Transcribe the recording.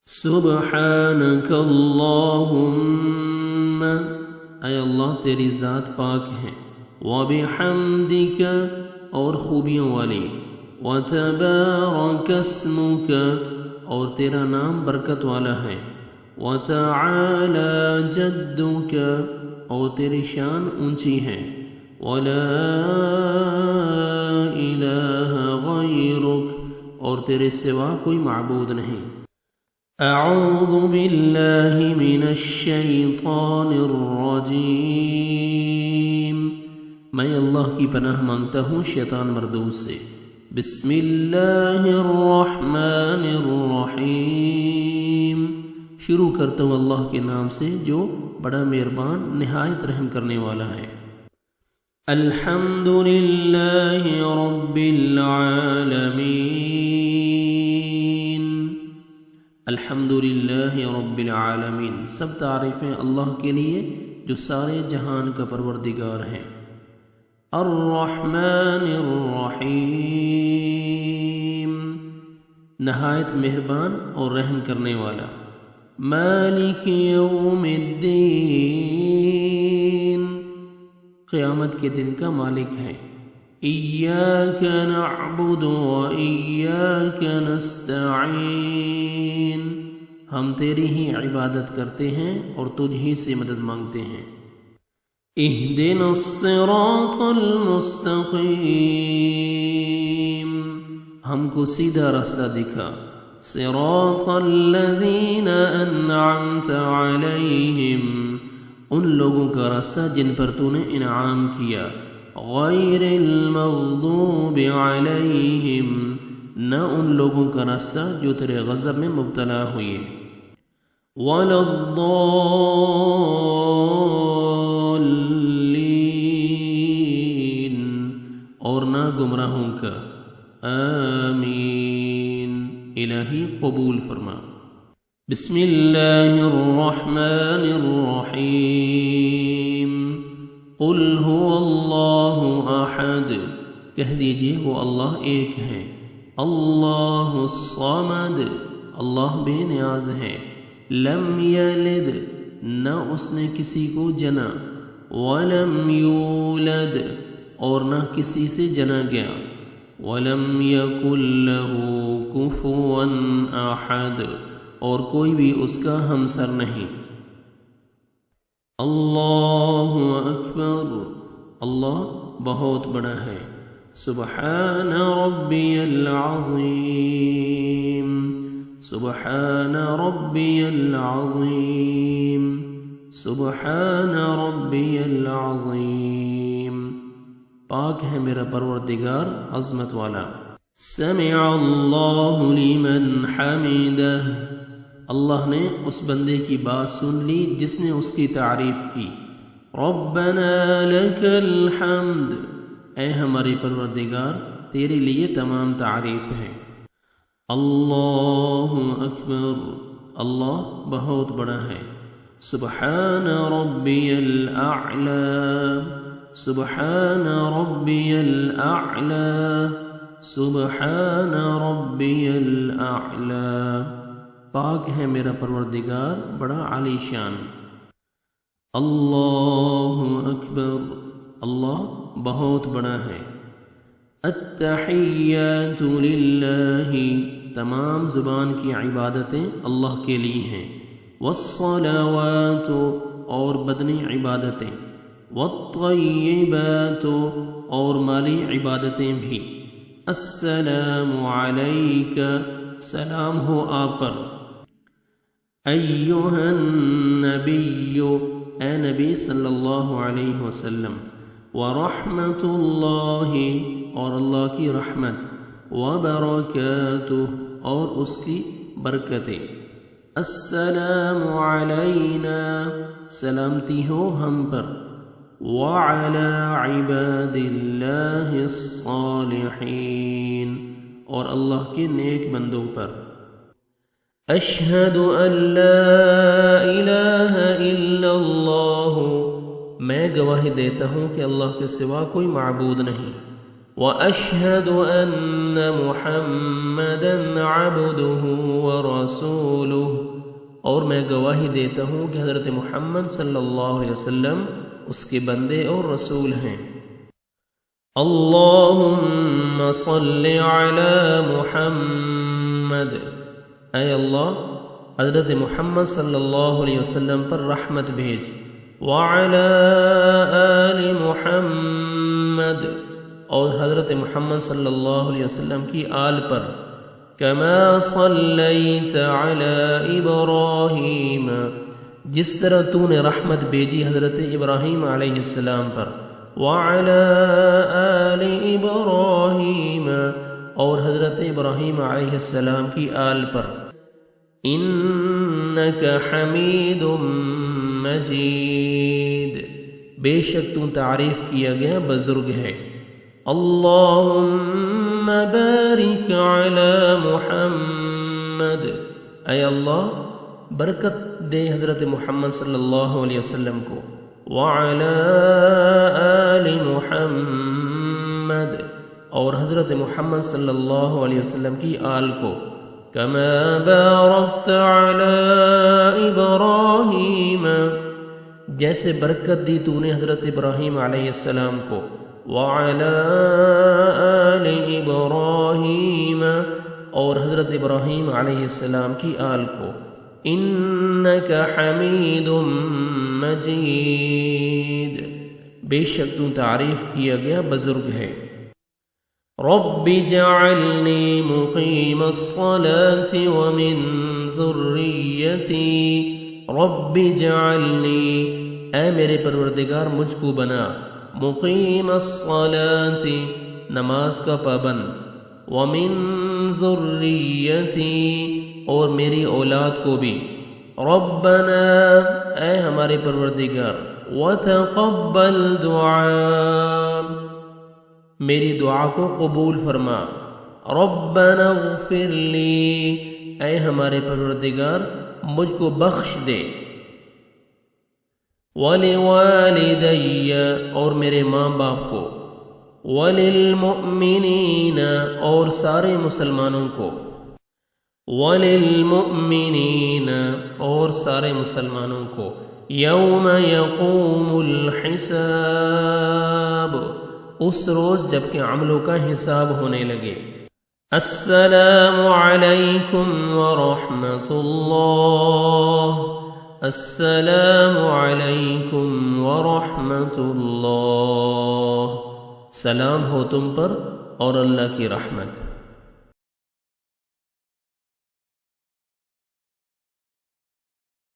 سبحانک اللہم، اے اللہ تیری ذات پاک ہے، وبحمدک اور خوبیوں والی، وتبارک اسمک اور تیرا نام برکت والا ہے، وتعالی جدک اور تیری شان اونچی ہے، ولا الہ غیرک اور تیرے سوا کوئی معبود نہیں۔ اعوذ باللہ من الشیطان الرجیم، میں اللہ کی پناہ مانگتا ہوں شیطان مردود سے۔ بسم اللہ الرحمن الرحیم، شروع کرتا ہوں اللہ کے نام سے جو بڑا مہربان نہایت رحم کرنے والا ہے۔ الحمد للہ رب العالمین، الحمد للہ رب العالمین، سب تعریفیں اللہ کے لیے جو سارے جہان کا پروردگار ہے۔ الرحمن الرحیم، نہایت مہربان اور رحم کرنے والا۔ مالک یوم الدین، قیامت کے دن کا مالک ہے۔ ایاک نعبد و ایاک نستعین، ہم تیری ہی عبادت کرتے ہیں اور تجھ ہی سے مدد مانگتے ہیں۔ اہدنا الصراط المستقیم، ہم کو سیدھا راستہ دکھا۔ صراط الذین انعمت علیہم، ان لوگوں کا راستہ جن پر تو نے انعام کیا۔ غیر المغضوب علیہم، نہ ان لوگوں کا راستہ جو تیرے غضب میں مبتلا ہوئے۔ ولا الضالین، اور نہ گمراہوں کا۔ آمین، الہی قبول فرما۔ بسم اللہ الرحمن الرحیم، قل هو اللہ احد، کہہ دیجئے وہ اللہ ایک ہے۔ اللہ الصمد، اللہ بے نیاز ہے۔ لم یلد، نہ اس نے کسی کو جنا۔ ولم یولد، اور نہ کسی سے جنا گیا۔ ولم یکن لہ کفوا احد، اور کوئی بھی اس کا ہمسر نہیں۔ اللہ اکبر، اللہ بہت بڑا ہے۔ سبحان ربی العظیم، سبحان ربی العظیم، سبحان ربی العظیم، پاک ہے میرا پروردگار عظمت والا۔ سمع اللہ لمن حمدہ، اللہ نے اس بندے کی بات سن لی جس نے اس کی تعریف کی۔ ربنا لک الحمد، اے ہمارے پروردگار تیرے لیے تمام تعریف ہے۔ اللہ اکبر، اللہ بہت بڑا ہے۔ سبحان ربی الاعلی، سبحان ربی الاعلی، سبحان ربی الاعلی، پاک ہے میرا پروردگار بڑا عالی شان۔ اللہ اکبر، اللہ بہت بڑا ہے۔ التحیات للہ، تمام زبان کی عبادتیں اللہ کے لیے ہیں۔ والصلوات، اور بدنی عبادتیں۔ والطیبات، اور مالی عبادتیں بھی۔ السلام علیک، سلام ہو آپ پر۔ ایھا النبی، اے نبی صلی اللہ علیہ وسلم۔ ورحمۃ اللہ، اور اللہ کی رحمت۔ وبرکاتہ، اور اس کی برکتیں۔ السلام علینا، سلامتی ہو ہم پر۔ وعلی عباد اللہ الصالحین، اور اللہ کے نیک بندوں پر۔ اشہد ان لا الہ الا اللہ، میں گواہی دیتا ہوں کہ اللہ کے سوا کوئی معبود نہیں۔ وَأَشْهَدُ أَنَّ محمدا عبده ورسوله، اور میں گواہی دیتا ہوں کہ حضرت محمد صلی اللہ علیہ وسلم اس کے بندے اور رسول ہیں۔ اللہم صل علی محمد، اے اللہ حضرت محمد صلی اللہ علیہ وسلم پر رحمت بھیج، وعلی آل محمد، اور حضرت محمد صلی اللہ علیہ وسلم کی آل پر، کما صلیت علی ابراہیم، جس طرح تو نے رحمت بھیجی حضرت ابراہیم علیہ السلام پر، وعلی آل ابراہیم، اور حضرت ابراہیم علیہ السلام کی آل پر، انک حمید مجید، بے شک تو تعریف کیا گیا بزرگ ہے۔ اللہم بارک علی محمد، اے اللہ برکت دے حضرت محمد صلی اللہ علیہ وسلم کو، وعلی آل محمد، اور حضرت محمد صلی اللہ علیہ وسلم کی آل کو، کما بارکت علی ابراہیم، جیسے برکت دی تو نے حضرت ابراہیم علیہ السلام کو، وعلی آل ابراہیم، اور حضرت ابراہیم علیہ السلام کی آل کو، انک حمید مجید، بے شک تو تعریف کیا گیا بزرگ ہے۔ رب اجعلنی مقیم الصلاة ومن ذریتی، رب اجعلنی، اے میرے پروردگار مجھ کو بنا، مقیم الصلاة، نماز کا پابند، ومن ذریتی، اور میری اولاد کو بھی، ربنا، اے ہمارے پروردگار، وتقبل دعاء، میری دعا کو قبول فرما، ربنا اغفر لی، اے ہمارے پروردگار مجھ کو بخش دے، وَلِوَالِدَيَّ، اور میرے ماں باپ کو، وَلِلْمُؤْمِنِينَ، اور سارے مسلمانوں کو، وَلِلْمُؤْمِنِينَ، اور سارے مسلمانوں کو، یوم یقوم الحساب، اس روز جب کہ عملوں کا حساب ہونے لگے۔ السلام علیکم ورحمۃ اللہ، السلام علیکم ورحمۃ اللہ، سلام ہو تم پر اور اللہ کی رحمت۔